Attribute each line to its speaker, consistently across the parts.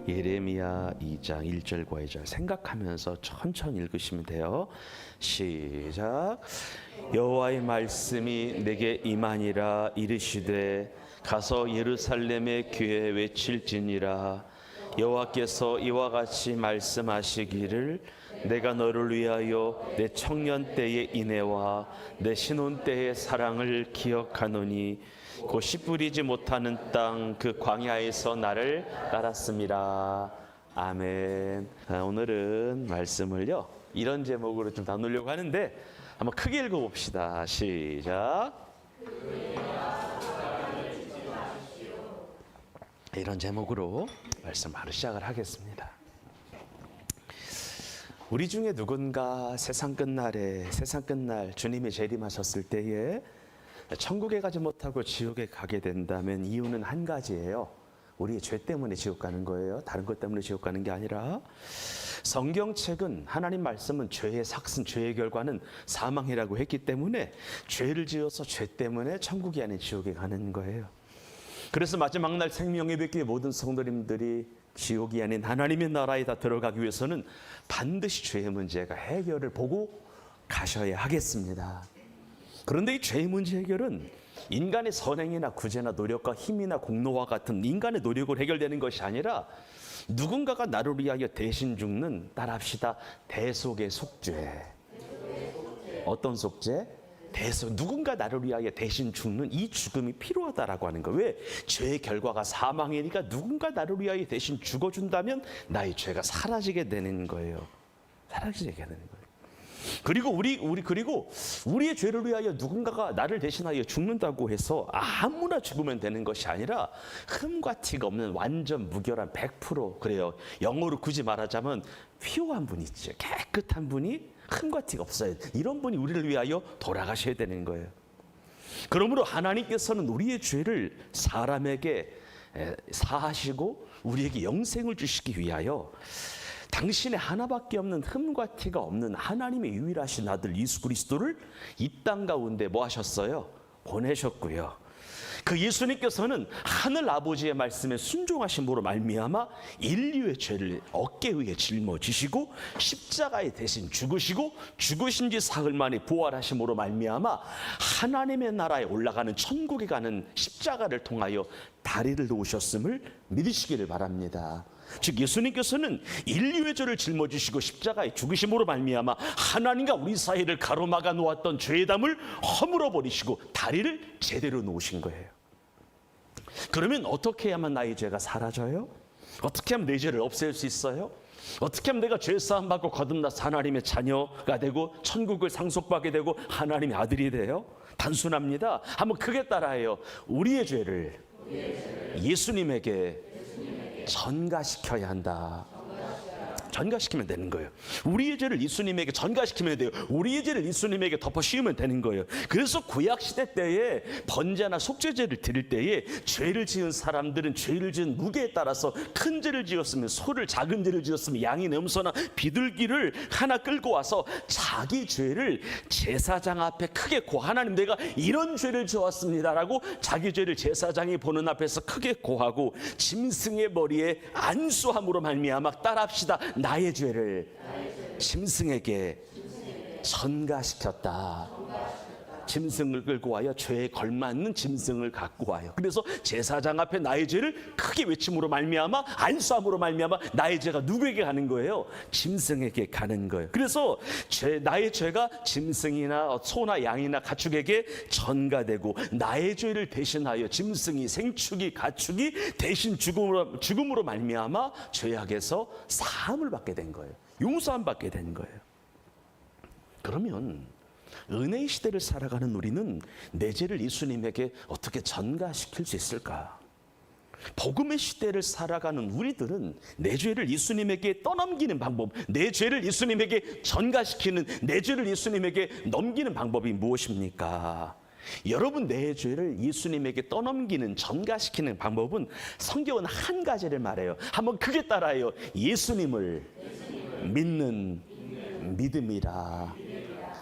Speaker 1: 예레미야 2장 1절과 2절 생각하면서 천천히 읽으시면 돼요. 시작. 여호와의 말씀이 내게 임하니라. 이르시되 가서 예루살렘의 귀에 외칠지니라. 여호와께서 이와 같이 말씀하시기를 내가 너를 위하여 내 청년 때의 인애와 내 신혼 때의 사랑을 기억하노니 곧 씨 뿌리지 못하는 땅 그 광야에서 나를 따랐습니다. 아멘. 오늘은 말씀을요 이런 제목으로 좀 나누려고 하는데 한번 크게 읽어봅시다. 시작. 이런 제목으로 말씀 바로 시작을 하겠습니다. 우리 중에 누군가 세상 끝날 주님이 재림하셨을 때에 천국에 가지 못하고 지옥에 가게 된다면 이유는 한 가지예요. 우리의 죄 때문에 지옥 가는 거예요. 다른 것 때문에 지옥 가는 게 아니라, 성경책은, 하나님 말씀은 죄의 삭슨, 죄의 결과는 사망이라고 했기 때문에 죄를 지어서 죄 때문에 천국이 아닌 지옥에 가는 거예요. 그래서 마지막 날 생명의 뵙기에 모든 성도님들이 지옥이 아닌 하나님의 나라에 다 들어가기 위해서는 반드시 죄의 문제가 해결을 보고 가셔야 하겠습니다. 그런데 이 죄의 문제 해결은 인간의 선행이나 구제나 노력과 힘이나 공로와 같은 인간의 노력으로 해결되는 것이 아니라 누군가가 나를 위하여 대신 죽는, 따라합시다, 대속의 속죄. 어떤 속죄? 누군가 나를 위하여 대신 죽는 이 죽음이 필요하다라고 하는 거예요. 왜? 죄의 결과가 사망이니까 누군가 나를 위하여 대신 죽어준다면 나의 죄가 사라지게 되는 거예요. 사라지게 되는 거예요. 그리고 우리의 죄를 위하여 누군가가 나를 대신하여 죽는다고 해서 아무나 죽으면 되는 것이 아니라 흠과 티가 없는 완전 무결한 100%, 그래요. 영어로 굳이 말하자면 퓨어한 분이 있죠. 깨끗한 분이 흠과 티가 없어요. 이런 분이 우리를 위하여 돌아가셔야 되는 거예요. 그러므로 하나님께서는 우리의 죄를 사람에게 사하시고 우리에게 영생을 주시기 위하여 당신의 하나밖에 없는 흠과 티가 없는 하나님의 유일하신 아들 예수 그리스도를 이 땅 가운데 뭐 하셨어요? 보내셨고요. 그 예수님께서는 하늘 아버지의 말씀에 순종하심으로 말미암아 인류의 죄를 어깨 위에 짊어지시고 십자가에 대신 죽으시고 죽으신 지 사흘 만에 부활하심으로 말미암아 하나님의 나라에 올라가는 천국에 가는 십자가를 통하여 다리를 놓으셨음을 믿으시기를 바랍니다. 즉 예수님께서는 인류의 죄를 짊어지시고 십자가에 죽으심으로 말미암아 하나님과 우리 사이를 가로막아 놓았던 죄의 담을 허물어 버리시고 다리를 제대로 놓으신 거예요. 그러면 어떻게 해야만 나의 죄가 사라져요? 어떻게 하면 내 죄를 없앨 수 있어요? 어떻게 하면 내가 죄 사함 받고 거듭나서 하나님의 자녀가 되고 천국을 상속받게 되고 하나님의 아들이 돼요? 단순합니다. 한번 크게 따라해요. 우리의 죄를 예수님에게 전가시켜야 한다. 전가시키면 되는 거예요. 우리의 죄를 예수님에게 전가시키면 돼요. 우리의 죄를 예수님에게 덮어씌우면 되는 거예요. 그래서 구약시대 때에 번제나 속죄제를 드릴 때에 죄를 지은 사람들은 죄를 지은 무게에 따라서 큰 죄를 지었으면 소를, 작은 죄를 지었으면 양이 염소나 비둘기를 하나 끌고 와서 자기 죄를 제사장 앞에 크게 하나님 내가 이런 죄를 지었습니다라고 자기 죄를 제사장이 보는 앞에서 크게 고하고 짐승의 머리에 안수함으로 말미암아 따라합시다. 나의 죄를 짐승에게 전가시켰다. 짐승을 끌고 와요. 죄에 걸맞는 짐승을 갖고 와요. 그래서 제사장 앞에 나의 죄를 크게 외침으로 말미암아 안수함으로 말미암아 나의 죄가 누구에게 가는 거예요? 짐승에게 가는 거예요. 그래서 나의 죄가 짐승이나 소나 양이나 가축에게 전가되고 나의 죄를 대신하여 짐승이, 생축이, 가축이 대신 죽음으로 말미암아 죄악에서 사함을 받게 된 거예요. 용서함 받게 된 거예요. 그러면 은혜의 시대를 살아가는 우리는 내 죄를 예수님에게 어떻게 전가시킬 수 있을까? 복음의 시대를 살아가는 우리들은 내 죄를 예수님에게 떠넘기는 방법, 내 죄를 예수님에게 전가시키는, 내 죄를 예수님에게 넘기는 방법이 무엇입니까? 여러분, 내 죄를 예수님에게 떠넘기는, 전가시키는 방법은 성경은 한 가지를 말해요. 한번 크게 따라해요. 예수님을 믿는 믿음이라.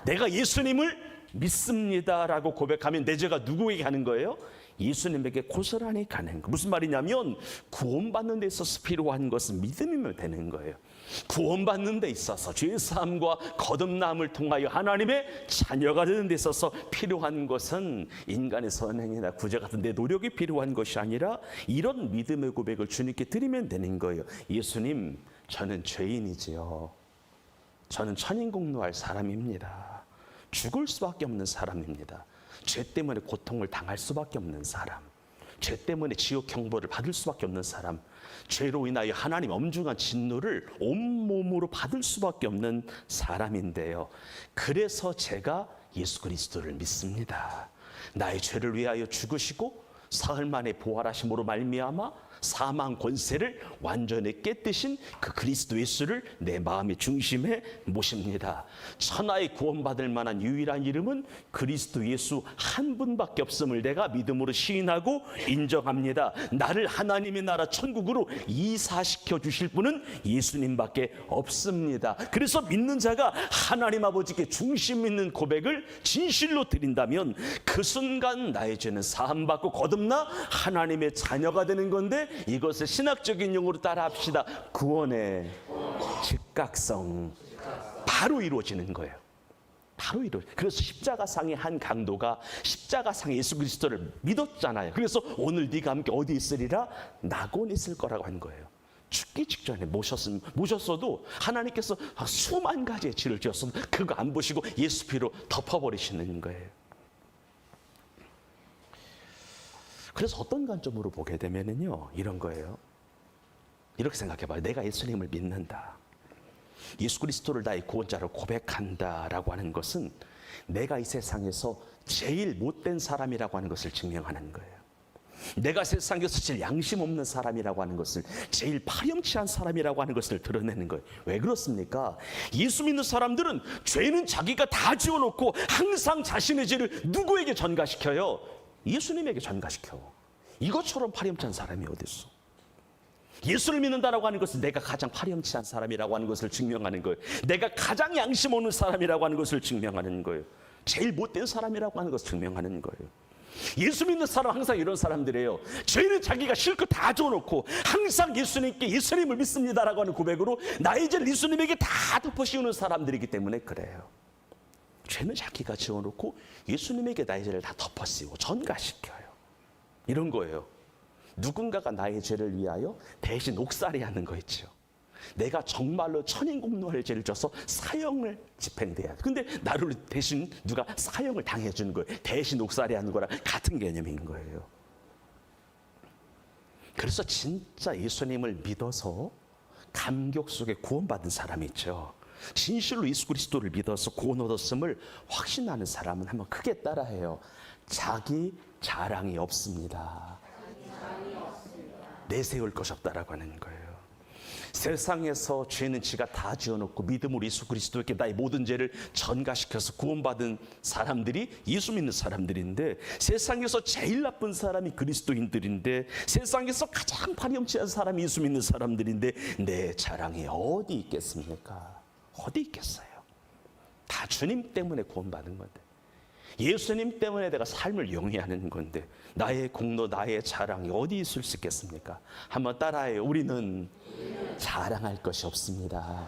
Speaker 1: 내가 예수님을 믿습니다라고 고백하면 내 죄가 누구에게 가는 거예요? 예수님에게 고스란히 가는 거. 무슨 말이냐면 구원받는 데 있어서 필요한 것은 믿음이면 되는 거예요. 구원받는 데 있어서 죄사함과 거듭남을 통하여 하나님의 자녀가 되는 데 있어서 필요한 것은 인간의 선행이나 구제 같은 내 노력이 필요한 것이 아니라 이런 믿음의 고백을 주님께 드리면 되는 거예요. 예수님, 저는 죄인이지요. 저는 천인공노할 사람입니다. 죽을 수밖에 없는 사람입니다. 죄 때문에 고통을 당할 수밖에 없는 사람, 죄 때문에 지옥 형벌을 받을 수밖에 없는 사람, 죄로 인하여 하나님 엄중한 진노를 온몸으로 받을 수밖에 없는 사람인데요. 그래서 제가 예수 그리스도를 믿습니다. 나의 죄를 위하여 죽으시고 사흘 만에 부활하심으로 말미암아 사망 권세를 완전히 깨뜨신 그 그리스도 예수를 내 마음의 중심에 모십니다. 천하의 구원받을 만한 유일한 이름은 그리스도 예수 한 분밖에 없음을 내가 믿음으로 시인하고 인정합니다. 나를 하나님의 나라 천국으로 이사시켜 주실 분은 예수님밖에 없습니다. 그래서 믿는 자가 하나님 아버지께 중심 있는 고백을 진실로 드린다면 그 순간 나의 죄는 사함받고 거듭나 하나님의 자녀가 되는 건데, 이것을 신학적인 용어로 따라합시다. 구원의 즉각성. 바로 이루어지는 거예요. 바로 그래서 십자가상의 한 강도가 십자가상의 예수 그리스도를 믿었잖아요. 그래서 오늘 네가 함께 어디 있으리라? 낙원에 있을 거라고 한 거예요. 죽기 직전에 모셨어도 하나님께서 수만 가지의 죄를 지었어도 그거 안 보시고 예수 피로 덮어버리시는 거예요. 그래서 어떤 관점으로 보게 되면은요, 이런 거예요. 이렇게 생각해봐요. 내가 예수님을 믿는다, 예수 그리스도를 나의 구원자로 고백한다라고 하는 것은 내가 이 세상에서 제일 못된 사람이라고 하는 것을 증명하는 거예요. 내가 세상에서 제일 양심 없는 사람이라고 하는 것을, 제일 파렴치한 사람이라고 하는 것을 드러내는 거예요. 왜 그렇습니까? 예수 믿는 사람들은 죄는 자기가 다 지어놓고 항상 자신의 죄를 누구에게 전가시켜요? 예수님에게 전가시켜. 이것처럼 파렴치한 사람이 어디 있어? 예수를 믿는다라고 하는 것은 내가 가장 파렴치한 사람이라고 하는 것을 증명하는 거예요. 내가 가장 양심 없는 사람이라고 하는 것을 증명하는 거예요. 제일 못된 사람이라고 하는 것을 증명하는 거예요. 예수 믿는 사람 항상 이런 사람들이에요. 죄는 자기가 실컷 다 줘놓고 항상 예수님을 믿습니다라고 하는 고백으로 나의 죄를 예수님에게 다 덮어씌우는 사람들이기 때문에 그래요. 죄는 자기가 지어놓고 예수님에게 나의 죄를 다 덮어씌우고 전가시켜요. 이런 거예요. 누군가가 나의 죄를 위하여 대신 옥살이 하는 거 있죠. 내가 정말로 천인공노할 죄를 져서 사형을 집행돼야 돼. 근데 나를 대신 누가 사형을 당해주는 거예요. 대신 옥살이 하는 거랑 같은 개념인 거예요. 그래서 진짜 예수님을 믿어서 감격 속에 구원받은 사람이 있죠. 진실로 예수 그리스도를 믿어서 구원 얻었음을 확신하는 사람은 한번 크게 따라해요. 자기 자랑이 없습니다. 내세울 것이 없다라고 하는 거예요. 세상에서 죄는 지가 다 지어놓고 믿음으로 예수 그리스도에게 나의 모든 죄를 전가시켜서 구원받은 사람들이 예수 믿는 사람들인데, 세상에서 제일 나쁜 사람이 그리스도인들인데, 세상에서 가장 파렴치한 사람이 예수 믿는 사람들인데 내 자랑이 어디 있겠습니까? 어디 있겠어요? 다 주님 때문에 구원받은 건데, 예수님 때문에 내가 삶을 영위하는 건데 나의 공로, 나의 자랑이 어디 있을 수 있겠습니까? 한번 따라해요. 우리는 자랑할 것이 없습니다.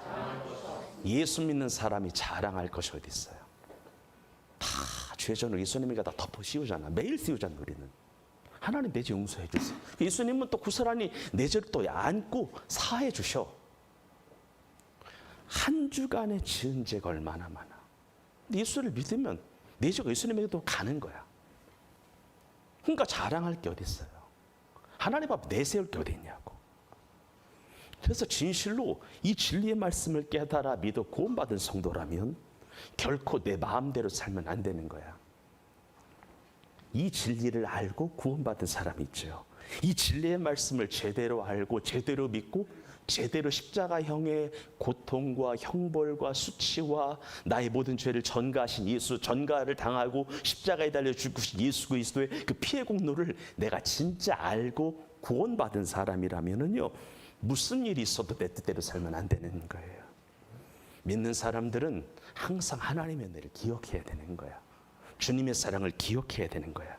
Speaker 1: 예수 믿는 사람이 자랑할 것이 어디 있어요? 다 죄전을 예수님에게 다 덮어 씌우잖아. 매일 씌우잖아. 우리는 하나님 내 죄 용서해 주세요. 예수님은 또 고스란히 내 죄를 또 안고 사해 주셔. 한 주간에 지은 죄가 얼마나 많아. 예수를 믿으면 내 죄가 예수님에게도 가는 거야. 그러니까 자랑할 게 어디 있어요? 하나님 앞에 내세울 게 어디 있냐고. 그래서 진실로 이 진리의 말씀을 깨달아 믿어 구원받은 성도라면 결코 내 마음대로 살면 안 되는 거야. 이 진리를 알고 구원받은 사람이 있죠. 이 진리의 말씀을 제대로 알고 제대로 믿고 제대로 십자가형의 고통과 형벌과 수치와 나의 모든 죄를 전가하신 예수, 전가를 당하고 십자가에 달려 죽으신 예수 그리스도의 그 피해 공로를 내가 진짜 알고 구원받은 사람이라면은요, 무슨 일이 있어도 내 뜻대로 살면 안 되는 거예요. 믿는 사람들은 항상 하나님의 은혜를 기억해야 되는 거야. 주님의 사랑을 기억해야 되는 거야.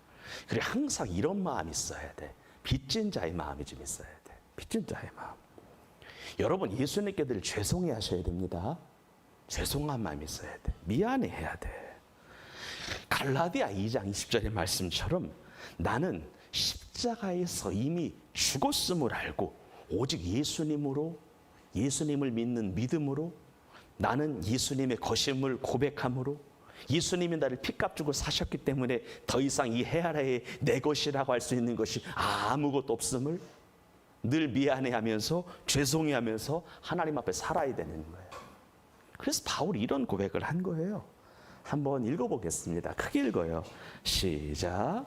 Speaker 1: 그리고 항상 이런 마음이 있어야 돼. 빚진 자의 마음이 좀 있어야 돼. 빚진 자의 마음. 여러분, 예수님께 늘 죄송해 하셔야 됩니다. 죄송한 마음이 있어야 돼. 미안해 해야 돼. 갈라디아 2장 20절의 말씀처럼 나는 십자가에서 이미 죽었음을 알고 오직 예수님을 믿는 믿음으로, 나는 예수님의 것임을 고백함으로, 예수님이 나를 피값 주고 사셨기 때문에 더 이상 이 해 아래에 내 것이라고 할 수 있는 것이 아무것도 없음을 늘 미안해하면서 죄송해하면서 하나님 앞에 살아야 되는 거예요. 그래서 바울이 이런 고백을 한 거예요. 한번 읽어보겠습니다. 크게 읽어요. 시작.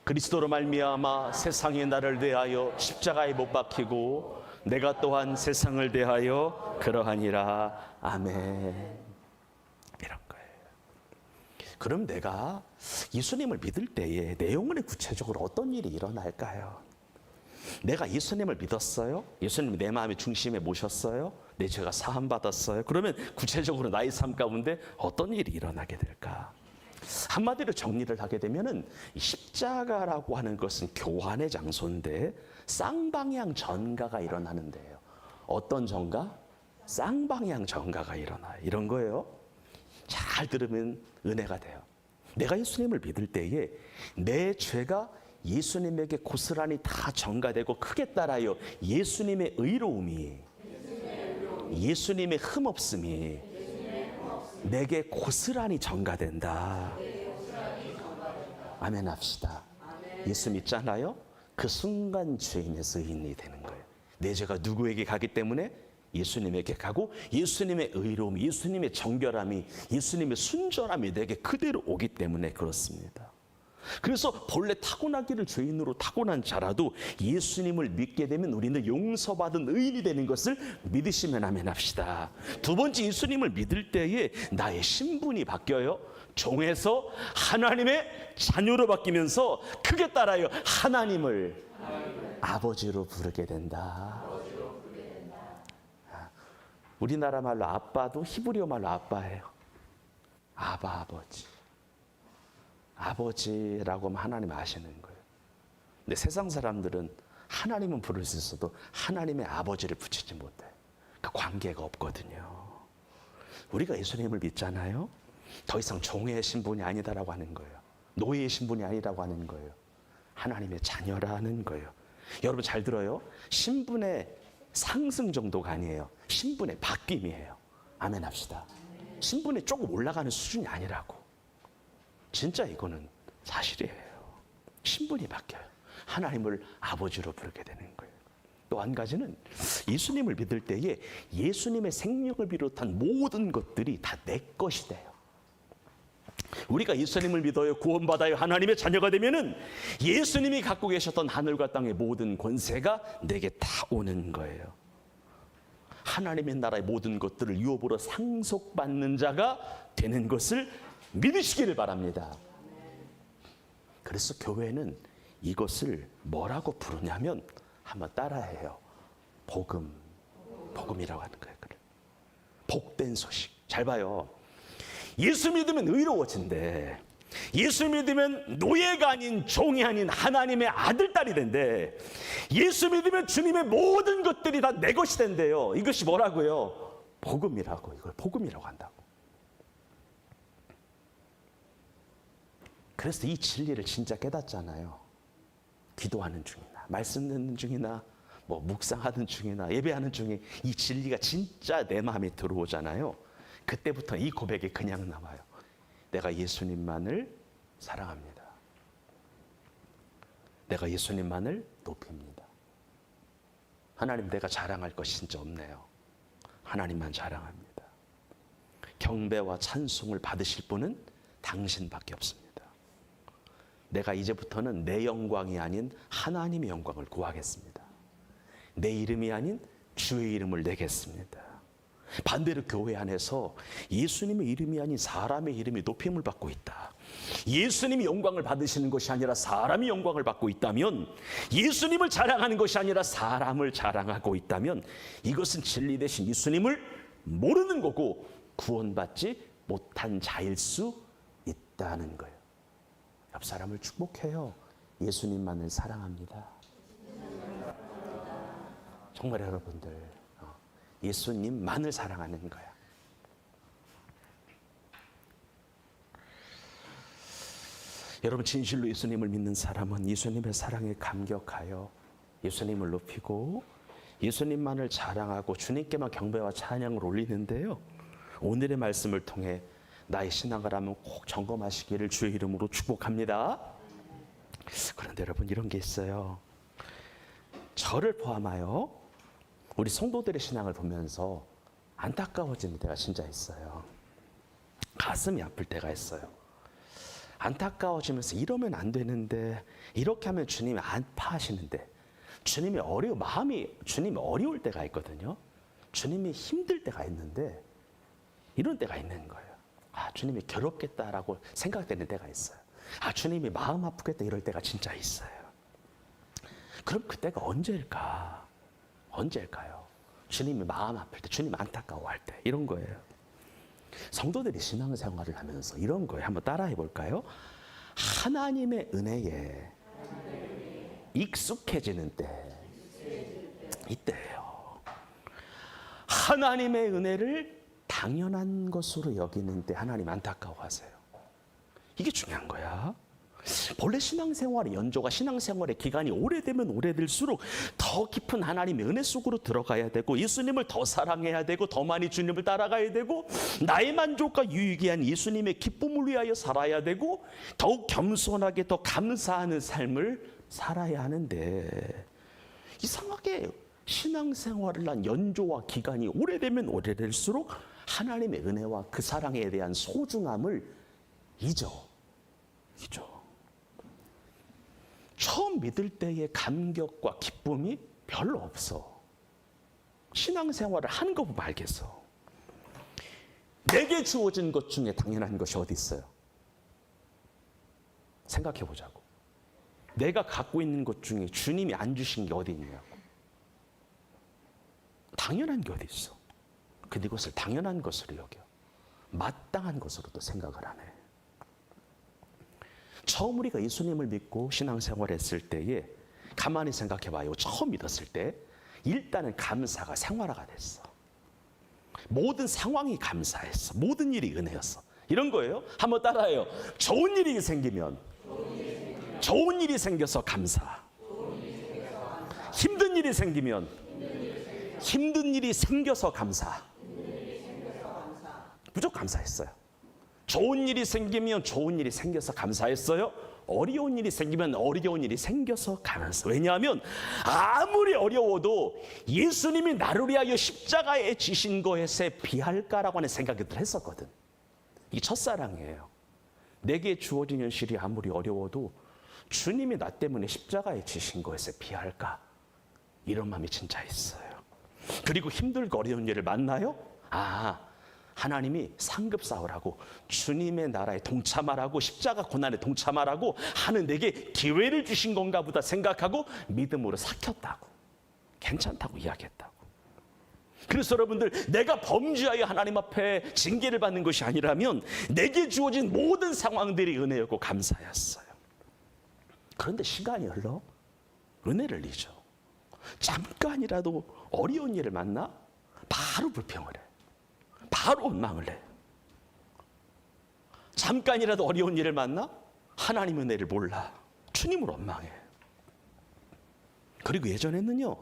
Speaker 1: 그리스도로 말미암아 세상이 나를 대하여 십자가에 못 박히고 내가 또한 세상을 대하여 그러하니라. 아멘. 이런 거예요. 그럼 내가 예수님을 믿을 때에 내용은 구체적으로 어떤 일이 일어날까요? 내가 예수님을 믿었어요? 예수님이 내 마음의 중심에 모셨어요? 내 죄가 사함 받았어요? 그러면 구체적으로 나의 삶 가운데 어떤 일이 일어나게 될까? 한마디로 정리를 하게 되면은 십자가라고 하는 것은 교환의 장소인데 쌍방향 전가가 일어나는데요. 어떤 전가? 쌍방향 전가가 일어나요. 이런 거예요. 잘 들으면 은혜가 돼요. 내가 예수님을 믿을 때에 내 죄가 예수님에게 고스란히 다 전가되고 크게 따라요. 예수님의 의로움이, 예수님의 흠없음이 내게 고스란히 전가된다. 아멘 합시다. 예수 믿잖아요? 그 순간 죄인에서 의인이 되는 거예요. 내 죄가 누구에게 가기 때문에 예수님에게 가고 예수님의 의로움이, 예수님의 정결함이, 예수님의 순전함이 내게 그대로 오기 때문에 그렇습니다. 그래서 본래 타고나기를 죄인으로 타고난 자라도 예수님을 믿게 되면 우리는 용서받은 의인이 되는 것을 믿으시면 아멘 합시다. 두 번째, 예수님을 믿을 때에 나의 신분이 바뀌어요. 종에서 하나님의 자녀로 바뀌면서 크게 따라요. 하나님을 아버지로 부르게 된다. 우리나라 말로 아빠도 히브리어 말로 아빠예요. 아바, 아버지. 아버지라고 하면 하나님 아시는 거예요. 근데 세상 사람들은 하나님은 부를 수 있어도 하나님의 아버지를 붙이지 못해요. 그 관계가 없거든요. 우리가 예수님을 믿잖아요. 더 이상 종의 신분이 아니다라고 하는 거예요. 노예의 신분이 아니라고 하는 거예요. 하나님의 자녀라는 거예요. 여러분 잘 들어요. 신분의 상승 정도가 아니에요. 신분의 바뀜이에요. 아멘 합시다. 신분이 조금 올라가는 수준이 아니라고. 진짜 이거는 사실이에요. 신분이 바뀌어요. 하나님을 아버지로 부르게 되는 거예요. 또 한 가지는 예수님을 믿을 때에 예수님의 생명을 비롯한 모든 것들이 다 내 것이 돼요. 우리가 예수님을 믿어요, 구원받아요, 하나님의 자녀가 되면은 예수님이 갖고 계셨던 하늘과 땅의 모든 권세가 내게 다 오는 거예요. 하나님의 나라의 모든 것들을 유업으로 상속받는 자가 되는 것을 믿으시기를 바랍니다. 그래서 교회는 이것을 뭐라고 부르냐면 한번 따라해요. 복음이라고 하는 거예요. 복된 소식. 잘 봐요. 예수 믿으면 의로워진대. 예수 믿으면 노예가 아닌 종이 아닌 하나님의 아들, 딸이 된대. 예수 믿으면 주님의 모든 것들이 다 내 것이 된대요. 이것이 뭐라고요? 복음이라고. 이걸 복음이라고 한다고. 그래서 이 진리를 진짜 깨닫잖아요. 기도하는 중이나 말씀 듣는 중이나 뭐 묵상하는 중이나 예배하는 중에 이 진리가 진짜 내 마음에 들어오잖아요. 그때부터 이 고백이 그냥 나와요. 내가 예수님만을 사랑합니다. 내가 예수님만을 높입니다. 하나님, 내가 자랑할 것이 진짜 없네요. 하나님만 자랑합니다. 경배와 찬송을 받으실 분은 당신밖에 없습니다. 내가 이제부터는 내 영광이 아닌 하나님의 영광을 구하겠습니다. 내 이름이 아닌 주의 이름을 내겠습니다. 반대로 교회 안에서 예수님의 이름이 아닌 사람의 이름이 높임을 받고 있다. 예수님이 영광을 받으시는 것이 아니라 사람이 영광을 받고 있다면, 예수님을 자랑하는 것이 아니라 사람을 자랑하고 있다면 이것은 진리 대신 예수님을 모르는 거고 구원받지 못한 자일 수 있다는 거예요. 옆 사람을 축복해요. 예수님만을 사랑합니다. 정말 여러분들 예수님만을 사랑하는 거야. 여러분 진실로 예수님을 믿는 사람은 예수님의 사랑에 감격하여 예수님을 높이고 예수님만을 자랑하고 주님께만 경배와 찬양을 올리는데요. 오늘의 말씀을 통해 나의 신앙을 하면 꼭 점검하시기를 주의 이름으로 축복합니다. 그런데 여러분 이런 게 있어요. 저를 포함하여 우리 성도들의 신앙을 보면서 안타까워지는 때가 진짜 있어요. 가슴이 아플 때가 있어요. 안타까워지면서 이러면 안 되는데, 이렇게 하면 주님이 아파하시는데, 주님이 주님이 어려울 때가 있거든요. 주님이 힘들 때가 있는데 이런 때가 있는 거예요. 주님이 괴롭겠다라고 생각되는 때가 있어요. 주님이 마음 아프겠다 이럴 때가 진짜 있어요. 그럼 그때가 언제일까? 언제일까요? 주님이 마음 아플 때, 주님 안타까워할 때, 이런 거예요. 성도들이 신앙생활을 하면서 이런 거예요. 한번 따라해 볼까요? 하나님의 은혜에 익숙해지는 때, 이때예요. 하나님의 은혜를 당연한 것으로 여기는 때 하나님 안타까워하세요. 이게 중요한 거야. 본래 신앙생활의 연조가 신앙생활의 기간이 오래되면 오래될수록 더 깊은 하나님의 은혜 속으로 들어가야 되고 예수님을 더 사랑해야 되고 더 많이 주님을 따라가야 되고 나의 만족과 유익이 아닌 예수님의 기쁨을 위하여 살아야 되고 더욱 겸손하게 더 감사하는 삶을 살아야 하는데 이상하게 신앙생활을 한 연조와 기간이 오래되면 오래될수록 하나님의 은혜와 그 사랑에 대한 소중함을 잊어. 처음 믿을 때의 감격과 기쁨이 별로 없어. 신앙생활을 하는 거 보면 알겠어. 내게 주어진 것 중에 당연한 것이 어디 있어요? 생각해 보자고. 내가 갖고 있는 것 중에 주님이 안 주신 게 어디 있냐고. 당연한 게 어디 있어. 근데 이것을 당연한 것으로 여겨. 마땅한 것으로 또 생각을 안 해. 처음 우리가 예수님을 믿고 신앙생활했을 때에 가만히 생각해봐요. 처음 믿었을 때 일단은 감사가 생활화가 됐어. 모든 상황이 감사했어. 모든 일이 은혜였어. 이런 거예요. 한번 따라해요. 좋은 일이 생기면 좋은 일이 생겨서 감사. 힘든 일이 생기면 힘든 일이 생겨서 감사. 무조건 감사했어요. 좋은 일이 생기면 좋은 일이 생겨서 감사했어요. 어려운 일이 생기면 어려운 일이 생겨서 감사했어요. 왜냐하면 아무리 어려워도 예수님이 나를 위하여 십자가에 지신 것에 비할까라고 하는 생각을 했었거든. 이 첫사랑이에요. 내게 주어진 현실이 아무리 어려워도 주님이 나 때문에 십자가에 지신 것에 비할까? 이런 마음이 진짜 있어요. 그리고 힘들고 어려운 일을 만나요? 하나님이 상급 싸우라고 주님의 나라에 동참하라고 십자가 고난에 동참하라고 하는 내게 기회를 주신 건가 보다 생각하고 믿음으로 삭혔다고, 괜찮다고 이야기했다고. 그래서 여러분들, 내가 범죄하여 하나님 앞에 징계를 받는 것이 아니라면 내게 주어진 모든 상황들이 은혜였고 감사였어요. 그런데 시간이 흘러 은혜를 잊어. 잠깐이라도 어려운 일을 만나 바로 불평을 해. 바로 원망을 해. 잠깐이라도 어려운 일을 만나 하나님 은혜를 몰라. 주님을 원망해. 그리고 예전에는요,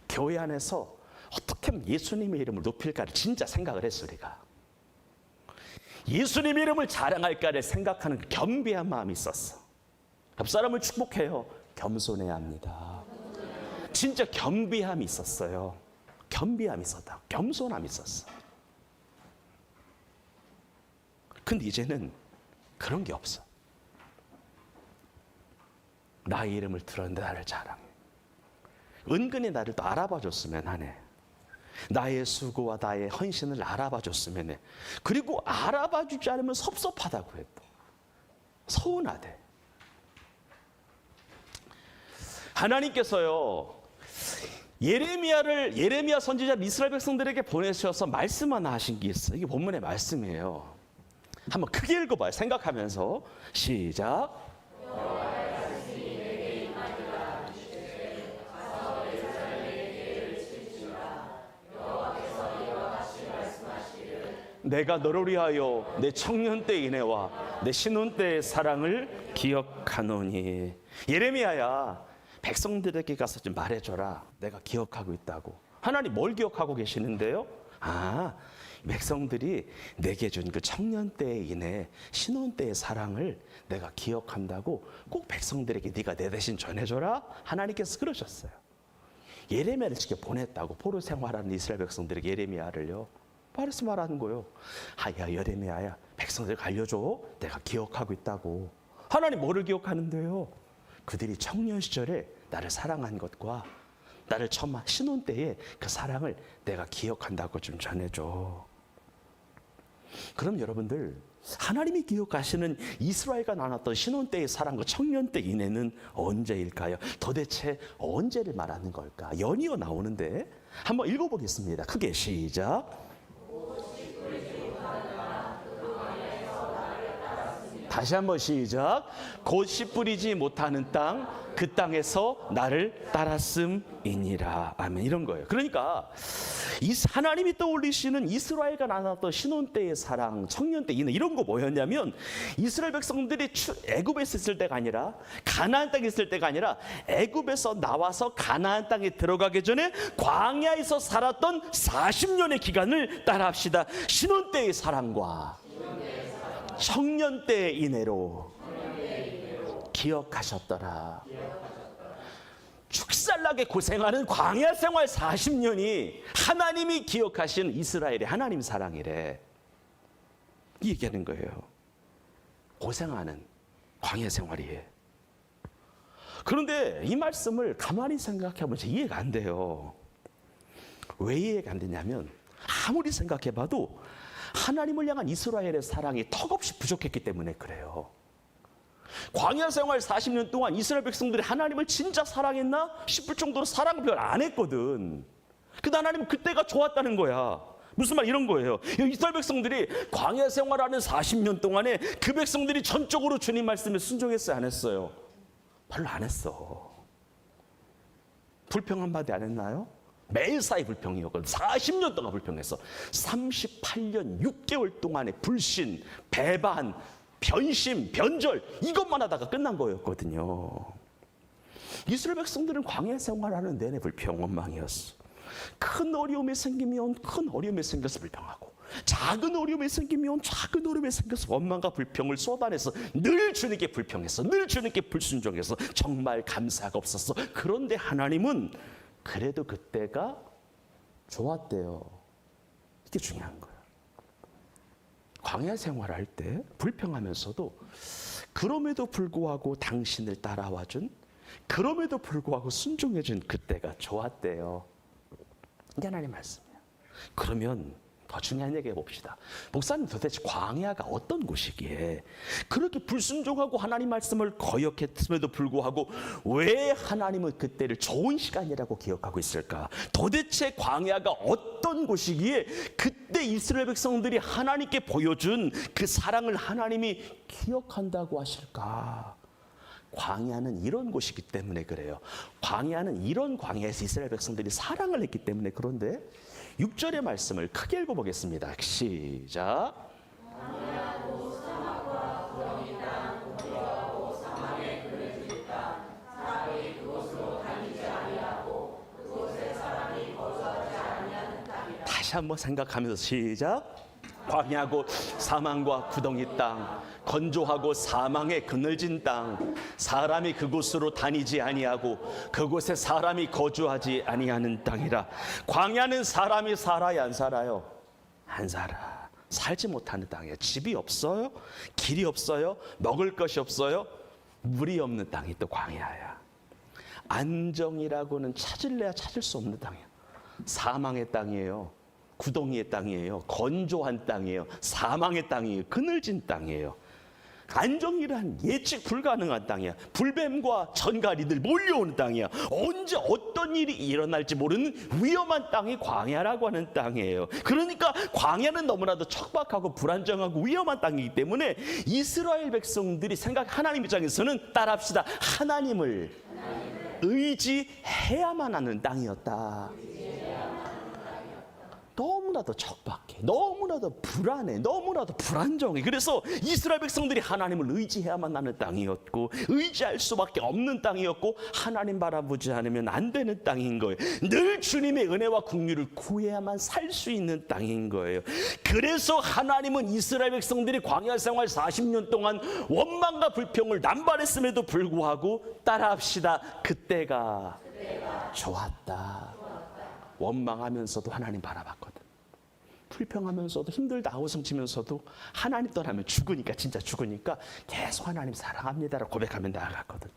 Speaker 1: 교회 안에서 어떻게 하면 예수님의 이름을 높일까를 진짜 생각을 했어. 우리가 예수님의 이름을 자랑할까를 생각하는 겸비한 마음이 있었어. 옆 사람을 축복해요. 겸손해야 합니다. 진짜 겸비함이 있었어요. 겸비함이 있었다. 겸손함이 있었어. 근데 이제는 그런 게 없어. 나의 이름을 들었는데 나를 자랑해. 은근히 나를 또 알아봐 줬으면 하네. 나의 수고와 나의 헌신을 알아봐 줬으면 해. 그리고 알아봐 주지 않으면 섭섭하다고 해. 서운하대. 하나님께서요, 예레미야 선지자를 이스라엘 백성들에게 보내셔서 말씀 하나 하신 게 있어요. 이게 본문의 말씀이에요. 한번 크게 읽어봐요. 생각하면서 시작. 내가 너를 위하여 내 청년 때의 인애와 내 신혼 때의 사랑을 기억하노니. 예레미야야, 백성들에게 가서 좀 말해줘라. 내가 기억하고 있다고. 하나님 뭘 기억하고 계시는데요? 백성들이 내게 준 그 청년 때의 인애, 신혼 때의 사랑을 내가 기억한다고 꼭 백성들에게 네가 내 대신 전해줘라. 하나님께서 그러셨어요. 예레미야를 직접 보냈다고. 포로 생활하는 이스라엘 백성들에게 예레미야를요. 말해서 말하는 거예요. 야 예레미야야, 백성들에게 알려줘. 내가 기억하고 있다고. 하나님 뭐를 기억하는데요? 그들이 청년 시절에 나를 사랑한 것과 나를 처음 신혼 때의 그 사랑을 내가 기억한다고 좀 전해줘. 그럼 여러분들, 하나님이 기억하시는 이스라엘과 나눴던 신혼 때의 사랑과 청년 때 인애는 언제일까요? 도대체 언제를 말하는 걸까? 연이어 나오는데 한번 읽어보겠습니다. 크게 시작. 다시 한번 시작. 곧 씨 뿌리지 못하는 땅, 그 땅에서 나를 따랐음이니라. 아멘. 이런 거예요. 그러니까 하나님이 떠올리시는 이스라엘과 나눴던 신혼 때의 사랑, 청년 때 인애, 이런 거 뭐였냐면, 이스라엘 백성들이 애굽에 있을 때가 아니라, 가나안 땅에 있을 때가 아니라, 애굽에서 나와서 가나안 땅에 들어가기 전에 광야에서 살았던 40년의 기간을 따라합시다. 신혼 때의 사랑과 청년 때의 인애로 기억하셨더라. 축살나게 고생하는 광야 생활 40년이 하나님이 기억하신 이스라엘의 하나님 사랑이래. 이 얘기하는 거예요. 고생하는 광야 생활이에요. 그런데 이 말씀을 가만히 생각해보면 이해가 안 돼요. 왜 이해가 안 되냐면, 아무리 생각해봐도 하나님을 향한 이스라엘의 사랑이 턱없이 부족했기 때문에 그래요. 광야 생활 40년 동안 이스라엘 백성들이 하나님을 진짜 사랑했나 싶을 정도로 사랑을 별 안 했거든. 근데 하나님은 그때가 좋았다는 거야. 무슨 말? 이런 거예요. 이스라엘 백성들이 광야 생활하는 40년 동안에 그 백성들이 전적으로 주님 말씀에 순종했어요, 안 했어요? 별로 안 했어. 불평 한마디 안 했나요? 매일사이 불평이었거든. 40년 동안 불평했어. 38년 6개월 동안의 불신, 배반, 변심, 변절, 이것만 하다가 끝난 거였거든요. 이스라엘 백성들은 광야 생활하는 내내 불평, 원망이었어. 큰 어려움이 생기면 큰 어려움이 생겨서 불평하고, 작은 어려움이 생기면 작은 어려움이 생겨서 원망과 불평을 쏟아내서 늘 주님께 불평했어. 늘 주님께 불순종해서 정말 감사가 없었어. 그런데 하나님은 그래도 그때가 좋았대요. 이게 중요한 거예요. 광야 생활할 때 불평하면서도 그럼에도 불구하고 당신을 따라와준, 그럼에도 불구하고 순종해준 그때가 좋았대요. 이게 하나님 말씀이에요. 그러면 더 중요한 얘기 해봅시다. 목사님, 도대체 광야가 어떤 곳이기에 그렇게 불순종하고 하나님 말씀을 거역했음에도 불구하고 왜 하나님은 그때를 좋은 시간이라고 기억하고 있을까? 도대체 광야가 어떤 곳이기에 그때 이스라엘 백성들이 하나님께 보여준 그 사랑을 하나님이 기억한다고 하실까? 광야는 이런 곳이기 때문에 그래요. 광야는 이런 광야에서 이스라엘 백성들이 사랑을 했기 때문에. 그런데 6절의 말씀을 크게 읽어보겠습니다. 시작. 다시 한번 생각하면서 시작. 광야고 사망과 구덩이 땅, 건조하고 사망의 그늘진 땅, 사람이 그곳으로 다니지 아니하고 그곳에 사람이 거주하지 아니하는 땅이라. 광야는 사람이 살아야 안 살아요? 안 살아. 살지 못하는 땅이에요. 집이 없어요, 길이 없어요, 먹을 것이 없어요, 물이 없는 땅이 또 광야야. 안정이라고는 찾을래야 찾을 수 없는 땅이에요. 사망의 땅이에요. 구덩이의 땅이에요. 건조한 땅이에요. 사망의 땅이에요. 그늘진 땅이에요. 안정이란 예측 불가능한 땅이야. 불뱀과 전갈이들 몰려오는 땅이야. 언제 어떤 일이 일어날지 모르는 위험한 땅이 광야라고 하는 땅이에요. 그러니까 광야는 너무나도 척박하고 불안정하고 위험한 땅이기 때문에 이스라엘 백성들이 하나님 입장에서는 따라합시다. 하나님을 의지해야만 하는 땅이었다. 너무나도 척박해, 너무나도 불안해, 너무나도 불안정해. 그래서 이스라엘 백성들이 하나님을 의지해야만 하는 땅이었고, 의지할 수밖에 없는 땅이었고, 하나님 바라보지 않으면 안 되는 땅인 거예요. 늘 주님의 은혜와 긍휼을 구해야만 살 수 있는 땅인 거예요. 그래서 하나님은 이스라엘 백성들이 광야 생활 40년 동안 원망과 불평을 남발했음에도 불구하고 따라합시다. 그때가 좋았다. 원망하면서도 하나님 바라봤거든. 불평하면서도 힘들다 아우성치면서도 하나님 떠나면 죽으니까, 진짜 죽으니까 계속 하나님 사랑합니다라고 고백하며 나아갔거든.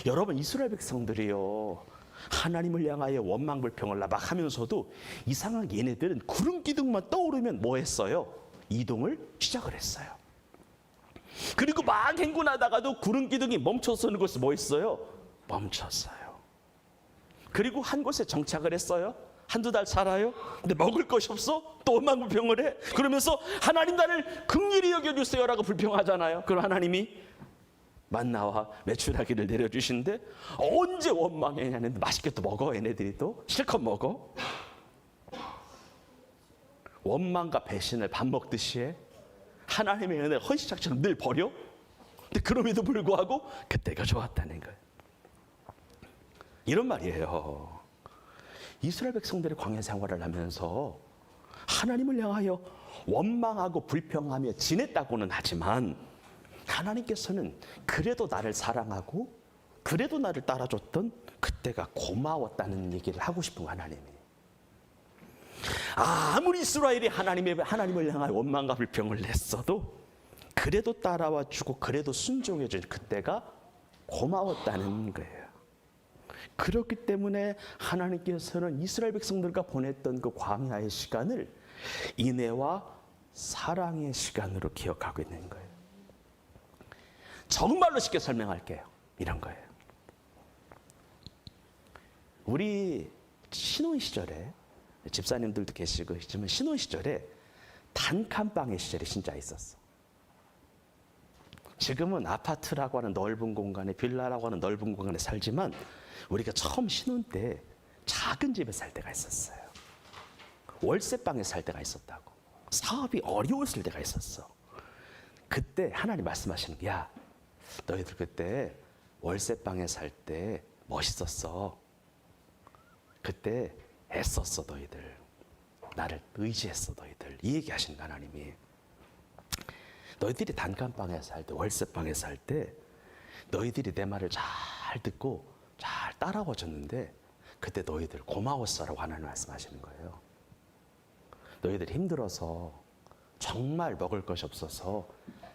Speaker 1: 여러분, 이스라엘 백성들이요, 하나님을 향하여 원망 불평을 막 하면서도 이상하게 얘네들은 구름 기둥만 떠오르면 뭐 했어요? 이동을 시작을 했어요. 그리고 막 행군하다가도 구름 기둥이 멈춰서는 것을 뭐 했어요? 멈췄어요. 그리고 한 곳에 정착을 했어요. 한두 달 살아요. 근데 먹을 것이 없어. 또 원망 불평을 해. 그러면서 하나님 나를 긍휼히 여겨주세요라고 불평하잖아요. 그럼 하나님이 만나와 메추라기를 내려주시는데 언제 원망했냐는데 맛있게 또 먹어. 얘네들이 또 실컷 먹어. 원망과 배신을 밥 먹듯이 해. 하나님의 은혜를 헌시작처럼 늘 버려. 근데 그럼에도 불구하고 그때가 좋았다는 거예요. 이런 말이에요. 이스라엘 백성들이 광야 생활을 하면서 하나님을 향하여 원망하고 불평하며 지냈다고는 하지만 하나님께서는 그래도 나를 사랑하고 그래도 나를 따라줬던 그때가 고마웠다는 얘기를 하고 싶은 하나님이. 아무리 이스라엘이 하나님을 향하여 원망과 불평을 냈어도 그래도 따라와 주고 그래도 순종해 준 그때가 고마웠다는 거예요. 그렇기 때문에 하나님께서는 이스라엘 백성들과 보냈던 그 광야의 시간을 인애와 사랑의 시간으로 기억하고 있는 거예요. 정말로 쉽게 설명할게요. 이런 거예요. 우리 신혼 시절에, 집사님들도 계시고 있지만 신혼 시절에 단칸방의 시절이 진짜 있었어. 지금은 아파트라고 하는 넓은 공간에, 빌라라고 하는 넓은 공간에 살지만 우리가 처음 신혼 때 작은 집에 살 때가 있었어요. 월세방에 살 때가 있었다고. 사업이 어려웠을 때가 있었어. 그때 하나님 말씀하시는 게, 야, 너희들 그때 월세방에 살 때 멋있었어. 그때 애썼어 너희들. 나를 의지했어 너희들. 이 얘기 하시는 거 하나님이. 너희들이 단칸방에 살 때, 월세방에 살 때 너희들이 내 말을 잘 듣고 잘 따라와 줬는데 그때 너희들 고마웠어라고 하나님 말씀하시는 거예요. 너희들이 힘들어서 정말 먹을 것이 없어서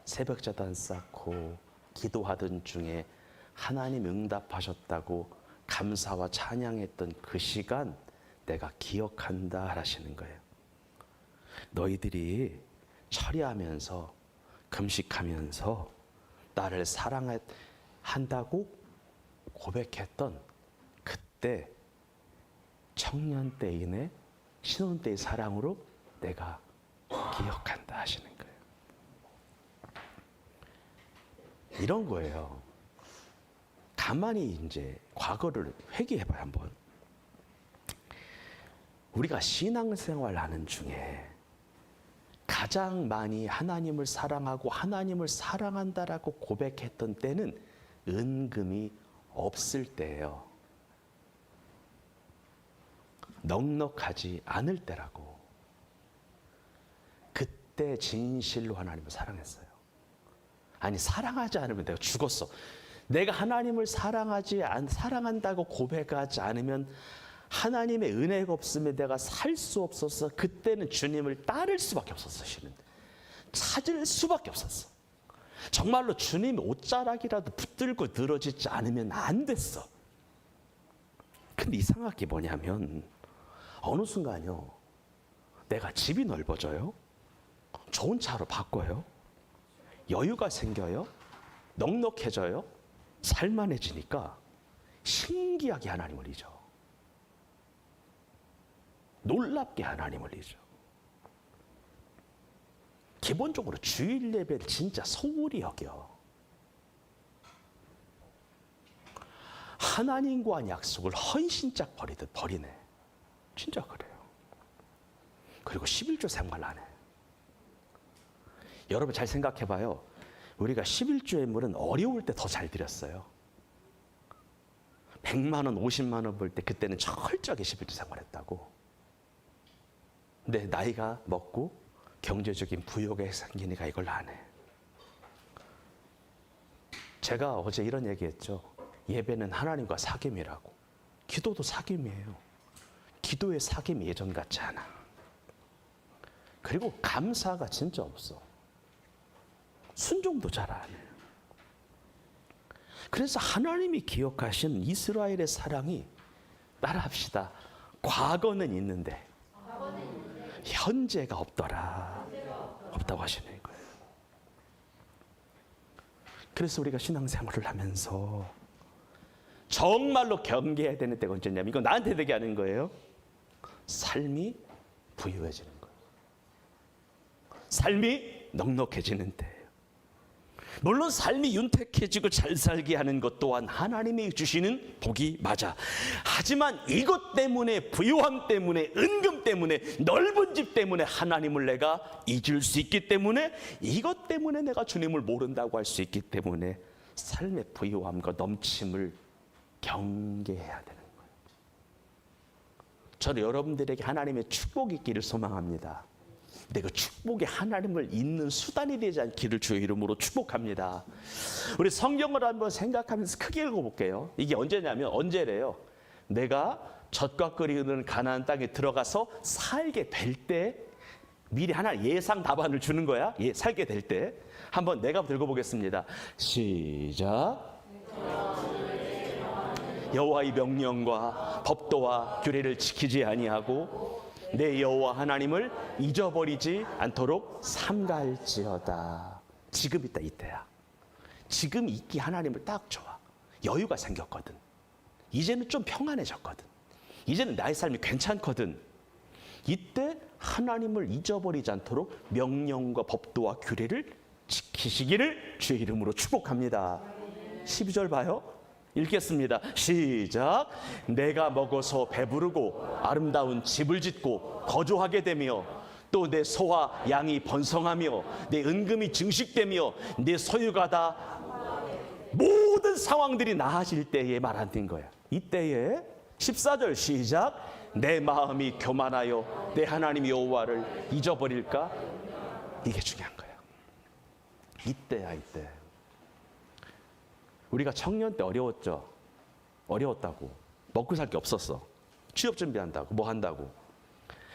Speaker 1: 새벽자단 쌓고 기도하던 중에 하나님 응답하셨다고 감사와 찬양했던 그 시간 내가 기억한다 하시는 거예요. 너희들이 처리하면서 금식하면서 나를 사랑한다고 고백했던 그때 청년 때인의 신혼 때의 사랑으로 내가 기억한다 하시는 거예요. 이런 거예요. 가만히 이제 과거를 회귀해봐요 한번. 우리가 신앙생활 하는 중에 가장 많이 하나님을 사랑하고 하나님을 사랑한다라고 고백했던 때는 은금이 없을 때예요. 넉넉하지 않을 때라고. 그때 진실로 하나님을 사랑했어요. 아니, 사랑하지 않으면 내가 죽었어. 내가 하나님을 사랑한다고 고백하지 않으면 하나님의 은혜가 없으면 내가 살 수 없어서 그때는 주님을 따를 수밖에 없었어. 실은 찾을 수밖에 없었어. 정말로 주님 옷자락이라도 붙들고 늘어지지 않으면 안 됐어. 근데 이상한 게 뭐냐면 어느 순간요, 내가 집이 넓어져요, 좋은 차로 바꿔요, 여유가 생겨요, 넉넉해져요. 살만해지니까 신기하게 하나님을 잊어. 놀랍게 하나님을 잊어. 기본적으로 주일 예배를 진짜 소홀히 여겨. 하나님과 한 약속을 헌신짝 버리듯 버리네. 진짜 그래요. 그리고 11조 생활 안 해. 여러분 잘 생각해 봐요. 우리가 11조의 물은 어려울 때 더 잘 드렸어요. 100만 원, 50만 원 벌 때 그때는 철저하게 11조 생활했다고. 근데 나이가 먹고 경제적인 부요가 생기니까 이걸 안 해. 제가 어제 이런 얘기했죠. 예배는 하나님과 사귐이라고. 기도도 사귐이에요. 기도의 사귐이 예전 같지 않아. 그리고 감사가 진짜 없어. 순종도 잘 안 해요. 그래서 하나님이 기억하신 이스라엘의 사랑이, 따라합시다. 과거는 있는데 현재가 없더라. 없다고 하시는 거예요. 그래서 우리가 신앙생활을 하면서 정말로 경계해야 되는 때가 언제냐면, 이건 나한테 되게 하는 거예요. 삶이 부유해지는 거예요. 삶이 넉넉해지는 때예요. 물론 삶이 윤택해지고 잘 살게 하는 것 또한 하나님이 주시는 복이 맞아. 하지만 이것 때문에, 부유함 때문에, 은금 때문에, 넓은 집 때문에 하나님을 내가 잊을 수 있기 때문에, 이것 때문에 내가 주님을 모른다고 할 수 있기 때문에 삶의 부유함과 넘침을 경계해야 되는 거예요. 저는 여러분들에게 하나님의 축복이 있기를 소망합니다. 근데 그 축복이 하나님을 잊는 수단이 되지 않기를 주의 이름으로 축복합니다. 우리 성경을 한번 생각하면서 크게 읽어볼게요. 이게 언제냐면, 언제래요? 내가 젖과 꿀이 흐르는 가나안 땅에 들어가서 살게 될 때, 미리 하나 예상 답안을 주는 거야. 예, 살게 될 때. 한번 내가 들고 보겠습니다. 시작. 여호와의 명령과 법도와 규례를 지키지 아니하고 내 여호와 하나님을 잊어버리지 않도록 삼갈지어다. 지금 있다, 이때야. 지금 있기 하나님을 딱 좋아. 여유가 생겼거든. 이제는 좀 평안해졌거든. 이제는 나의 삶이 괜찮거든. 이때 하나님을 잊어버리지 않도록 명령과 법도와 규례를 지키시기를 주의 이름으로 축복합니다. 12절 봐요. 읽겠습니다. 시작. 내가 먹어서 배부르고 아름다운 집을 짓고 거주하게 되며, 또 내 소와 양이 번성하며 내 은금이 증식되며 내 소유가 다 모든 상황들이 나아질 때에 말하는 거야. 이때에 14절 시작. 내 마음이 교만하여 내 하나님 여호와를 잊어버릴까? 이게 중요한 거야. 이때야, 이때. 우리가 청년 때 어려웠죠. 어려웠다고. 먹고 살 게 없었어. 취업 준비한다고, 뭐 한다고.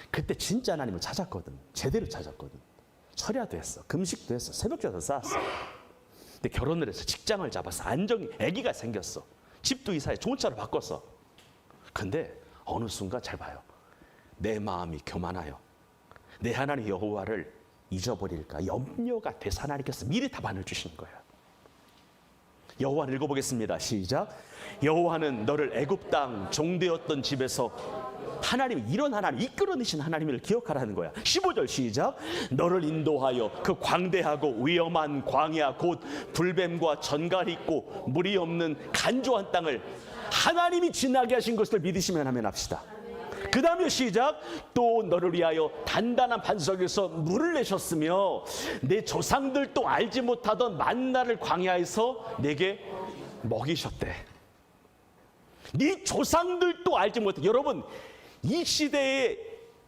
Speaker 1: 그때 진짜 하나님을 찾았거든. 제대로 찾았거든. 철야도 했어. 금식도 했어. 새벽기도 쌓았어. 근데 결혼을 해서 직장을 잡아서 안정이, 아기가 생겼어. 집도 이사해 좋은 차로 바꿨어. 근데 어느 순간 잘 봐요. 내 마음이 교만하여 내 하나님 여호와를 잊어버릴까 염려가 돼서 하나님께서 미리 답안을 주시는 거예요. 여호와를 읽어보겠습니다. 시작. 여호와는 너를 애굽 땅 종되었던 집에서, 하나님이 이런 하나님, 이끌어내신 하나님을 기억하라는 거야. 15절 시작. 너를 인도하여 그 광대하고 위험한 광야 곧 불뱀과 전갈이 있고 물이 없는 간조한 땅을 하나님이 지나게 하신 것을 믿으시면 하면 합시다. 그 다음에 시작. 또 너를 위하여 단단한 반석에서 물을 내셨으며 내 조상들도 알지 못하던 만나를 광야에서 내게 먹이셨대. 네 조상들도 알지 못해. 여러분, 이 시대에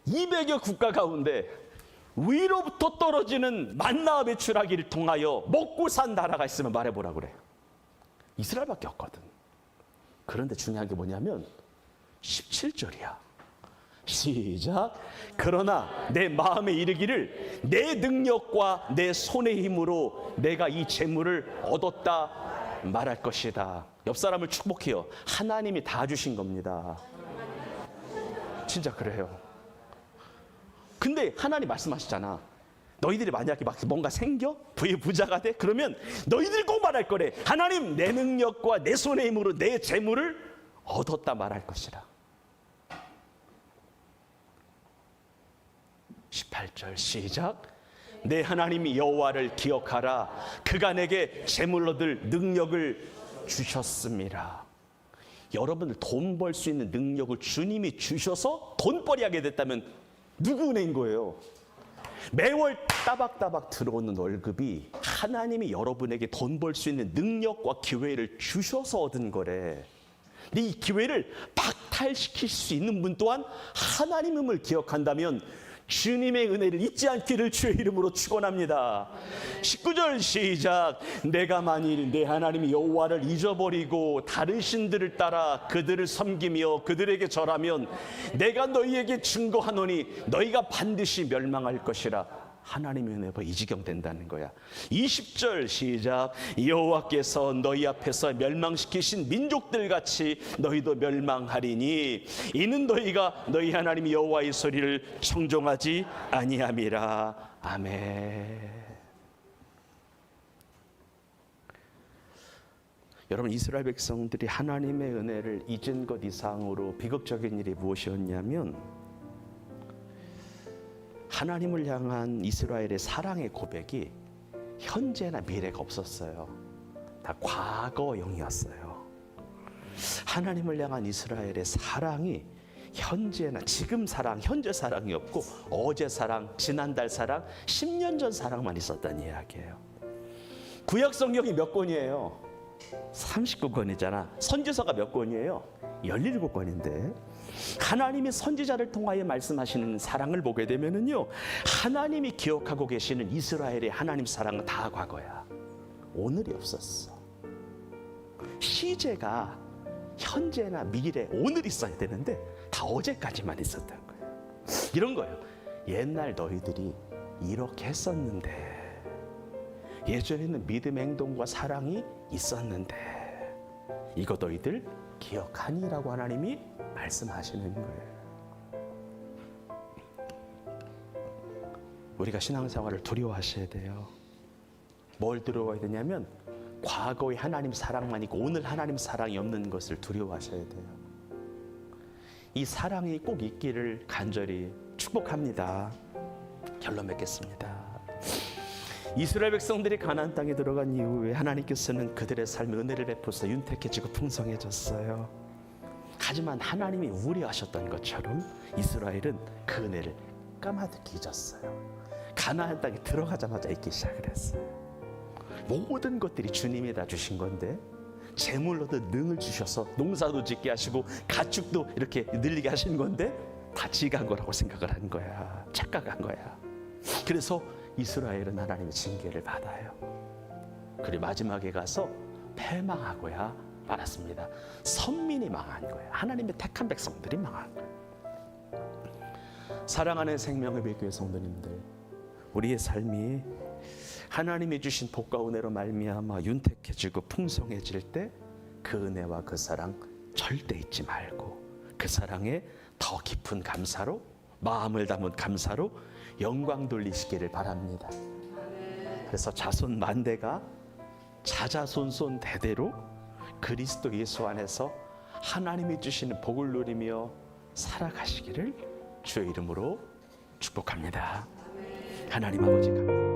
Speaker 1: 200여 국가 가운데 위로부터 떨어지는 만나와 배출하기를 통하여 먹고 산 나라가 있으면 말해보라 그래. 이스라엘밖에 없거든. 그런데 중요한 게 뭐냐면 17절이야. 시작. 그러나 내 마음에 이르기를 내 능력과 내 손의 힘으로 내가 이 재물을 얻었다 말할 것이다. 옆 사람을 축복해요. 하나님이 다 주신 겁니다. 진짜 그래요. 근데 하나님 말씀하시잖아. 너희들이 만약에 막 뭔가 생겨? 부자가 돼? 그러면 너희들 꼭 말할 거래. 하나님, 내 능력과 내 손의 힘으로 내 재물을 얻었다 말할 것이라. 18절 시작. 내 하나님 여호와를 기억하라. 그가 내게 재물 얻을 능력을 주셨습니다. 여러분들 돈 벌 수 있는 능력을 주님이 주셔서 돈벌이 하게 됐다면 누구 은혜인 거예요? 매월 따박따박 들어오는 월급이 하나님이 여러분에게 돈 벌 수 있는 능력과 기회를 주셔서 얻은 거래. 근데 이 기회를 박탈시킬 수 있는 분 또한 하나님임을 기억한다면 주님의 은혜를 잊지 않기를 주의 이름으로 축원합니다. 19절 시작. 내가 만일 내 하나님 여호와를 잊어버리고 다른 신들을 따라 그들을 섬기며 그들에게 절하면 내가 너희에게 증거하노니 너희가 반드시 멸망할 것이라. 하나님의 은혜가 이 지경 된다는 거야. 20절 시작. 여호와께서 너희 앞에서 멸망시키신 민족들 같이 너희도 멸망하리니 이는 너희가 너희 하나님 여호와의 소리를 청종하지 아니함이라. 아멘. 여러분, 이스라엘 백성들이 하나님의 은혜를 잊은 것 이상으로 비극적인 일이 무엇이었냐면 하나님을 향한 이스라엘의 사랑의 고백이 현재나 미래가 없었어요. 다 과거형이었어요. 하나님을 향한 이스라엘의 사랑이 현재나 지금 사랑, 현재 사랑이 없고 어제 사랑, 지난달 사랑, 10년 전 사랑만 있었다는 이야기예요. 구약 성경이 몇 권이에요? 39권이잖아. 선지서가 몇 권이에요? 17권인데 하나님이 선지자를 통하여 말씀하시는 사랑을 보게 되면은요, 하나님이 기억하고 계시는 이스라엘의 하나님 사랑은 다 과거야. 오늘이 없었어. 시제가 현재나 미래, 오늘 있어야 되는데 다 어제까지만 있었던 거예요. 이런 거예요. 옛날 너희들이 이렇게 했었는데, 예전에는 믿음, 행동과 사랑이 있었는데 이거 너희들 기억하니라고 하나님이 말씀하시는 거예요. 우리가 신앙생활을 두려워하셔야 돼요. 뭘 두려워해야 되냐면 과거의 하나님 사랑만 있고 오늘 하나님 사랑이 없는 것을 두려워하셔야 돼요. 이 사랑이 꼭 있기를 간절히 축복합니다. 결론 맺겠습니다. 이스라엘 백성들이 가나안 땅에 들어간 이후에 하나님께서는 그들의 삶에 은혜를 베푸서 윤택해지고 풍성해졌어요. 하지만 하나님이 우려하셨던 것처럼 이스라엘은 그 은혜를 까마득히 잊었어요. 가나안 땅에 들어가자마자 잊기 시작을 했어요. 모든 것들이 주님이 다 주신 건데 재물로도 능을 주셔서 농사도 짓게 하시고 가축도 이렇게 늘리게 하신 건데 다 지가 한 거라고 생각을 한 거야. 착각한 거야. 그래서 이스라엘은 하나님의 징계를 받아요. 그리고 마지막에 가서 패망하고야 말았습니다. 선민이 망한 거예요. 하나님의 택한 백성들이 망한 거예요. 사랑하는 생명의 배교회 성도님들, 우리의 삶이 하나님이 주신 복과 은혜로 말미암아 윤택해지고 풍성해질 때 그 은혜와 그 사랑 절대 잊지 말고 그 사랑에 더 깊은 감사로, 마음을 담은 감사로 영광 돌리시기를 바랍니다. 그래서 자손 만대가 자자손손 대대로 그리스도 예수 안에서 하나님이 주시는 복을 누리며 살아가시기를 주의 이름으로 축복합니다. 하나님 아버지 감사합니다.